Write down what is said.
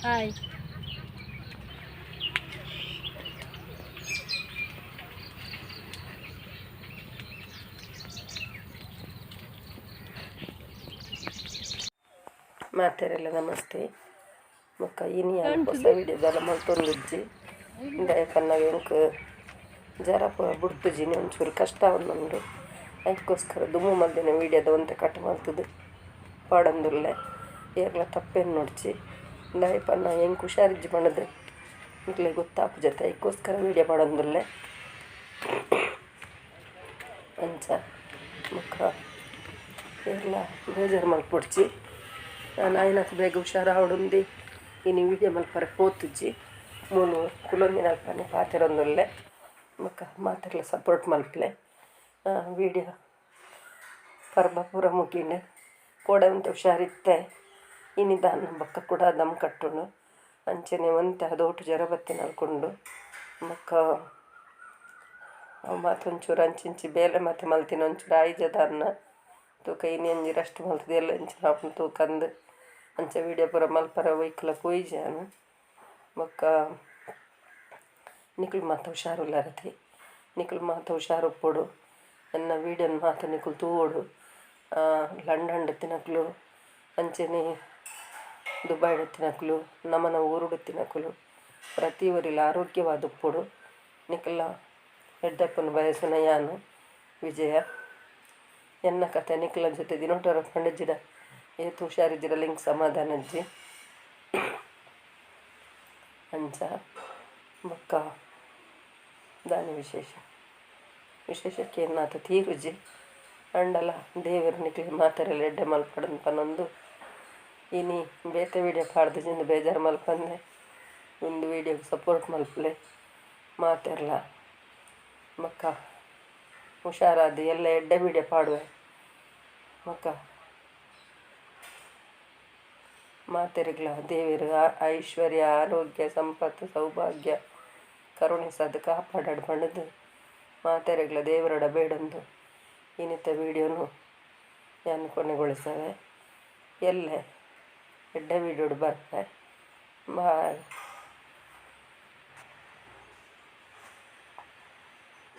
Hi. ಮಾತೆರೆಲ್ಲ ನಮಸ್ತೆ. ಮೊಕ್ಕ ಇನಿ ಹೊಸ ವಿಡಿಯೋದೆಲ್ಲ ಮಲ್ತೊಂದಿಜ್ಜಿ ದಯಪನ್ನಾಗ ಎಂಕ್ ಜರ ಪೂರ ಬುಡ್ಪುಜಿನಿ ಒಂಚೂರು ಕಷ್ಟ ಉಂಡು. ಅದಕ್ಕೋಸ್ಕರ ದುಮ್ಮು ಮಧ್ಯಾಹ್ನ ವೀಡಿಯೋದ ಒಂತೆ ಕಟ್ ಮಾಡ್ತದೆ ಪಾಡಂದುಲ್ಲೆ ಏರ್ಲ ತಪ್ಪೇನು ನೋಡ್ಚಿ ದಯಪನ್ನ ಹೆಂಗೆ ಹುಷಾರಿಜ್ಜಿ ಪಣದು ಇಂಕ್ಲೆ ಗೊತ್ತಾಪು ಜೊತೆ ಅದಕ್ಕೋಸ್ಕರ ವೀಡಿಯೋ ಮಾಡಂದುಲ್ಲೆ ಅಂಚ ಮುಖ ಏರ್ಲ ಬೇಜಾರು ಮಲ್ಪೊಡ್ಚಿ ನಾನು ಆಯ್ನಕ್ಕೆ ಬೇಗ ಹುಷಾರಾವಡುಂದು ಇನ್ನು ವೀಡಿಯೋ ಮಲ್ಪರೆ ಪೋತುಜ್ಜಿ ಮೂಲು ಕುಲೊಂದಿನ ಅಲ್ಪನೆ ಪಾತೆರೊಂದುಲ್ಲೆ ಮುಖ ಮಾತೆರ್ಲ ಸಪೋರ್ಟ್ ಮಲ್ಪಲೆ ವೀಡಿಯೋ ಪರ್ಬ ಪೂರ ಮುಗಿಂಡು ಕೋಡ ಅಂತ ಹುಷಾರಿತ್ತೆ ಇನ್ನಿದಾನ ಬಕ್ಕ ಕೂಡ ದಮ್ ಕಟ್ಟುಂಡು ಅಂಚನೆ ಒಂತೆ ಅದೋಟು ಜ್ವರ ಬತ್ತಿನ ಅಲ್ಕೊಂಡು ಮಕ್ಕ ಮಾತೊಂಚೂರು ಅಂಚಿಂಚಿ ಬೇಲೆ ಮತ್ತೆ ಮಲ್ತಿನ ಒಂಚೂರು ಆಯ್ಜದಾನ್ನ ತೂಕ ಇನ್ನು ಅಂಜಿರು ಅಷ್ಟು ಮಲ್ತದೆ ಎಲ್ಲ ಇಂಚಿನ ಹಾಕೊಂಡು ತೂಕಂದು ಅಂಚ ವೀಡಿಯೋ ಪೂರ ಮಲ್ಪರ ಒಯ್ಕಲ ಕೊಯ್ಜಾನು ಬೊಕ್ಕ ನಿಕುಲು ಮಾತ ಹುಷಾರುಲ್ಲಾರತಿ ನಿಕುಲು ಮಾತ ಹುಷಾರು ಉಪ್ಪೊಡು ಎನ್ನ ವೀಡಿಯೋನ ಮಾತ ನಿಕುಲು ತೂವೋಡು ಲಂಡನ್ ತಿನ್ನಕಲು ಅಂಚನೆ ದುಬೈಡ್ ತಿನ್ನಕಲು ನಮ್ಮನ ಊರುಡು ತಿನ್ನಕಲು ಪ್ರತಿ ಊರಿಲ ಆರೋಗ್ಯವಾದ ಉಪ್ಪೊಡು ನಿಕಲ ಎಡ್ಡಪ್ಪನ ಬಯಸಿನ ಯಾನು ವಿಜಯ ಎನ್ನ ಕತೆ ನಿಕಲ ಜೊತೆ ದಿನೋಟರ ಪಂಡಜಿಡ ಏತು ಹುಷಾರಿದ್ದಿರ ಲಿಂಕ್ ಸಮಾಧಾನ ಅಜ್ಜಿ ಅಂಚ ಬೊಕ್ಕ ದಾನಿ ವಿಶೇಷಕ್ಕೆ ಏನಾತ ತೀರುಜಿ ಅಂಡಲ ದೇವರು ನಿಕ್ಲಿ ಮಾತಾರೆಲ್ಲ ಎಡ್ಡೆ ಮಲ್ಪಡನ್ ಪನ್ನೊಂದು ಇನಿ ಬೇತೆ ವೀಡಿಯೋ ಪಾಡ್ದಿಜಿಂದ ಬೇಜಾರು ಮಲ್ಪಂದೆ ಒಂದು ವೀಡಿಯೋಗೆ ಸಪೋರ್ಟ್ ಮಲ್ಪಲೆ ಮಾತೆರ್ಲ ಮಕ್ಕ ಹುಷಾರಾದ ಎಲ್ಲ ಎಡ್ಡೆ ವೀಡಿಯೋ ಪಾಡುವೆ ಮಕ್ಕ ಮಾತೆರೆಗ್ಲ ದೇವರು ಐಶ್ವರ್ಯ ಆರೋಗ್ಯ ಸಂಪತ್ತು ಸೌಭಾಗ್ಯ ಕರುಣಿಸದು ಕಾಪಾಡಾಡು ಪಣದು ಮಾತೆರೆಗ್ಲ ದೇವರಡ ಬೇಡೊಂದು ಇನ್ನಿತ ವೀಡಿಯೋನು ನಾನು ಕೊನೆಗೊಳಿಸವೆ ಎಲ್ಲೆ ಎಡ್ಡೆ ವೀಡಿಯೋಡು ಬರ್ಪೆ ಬಾಯ್.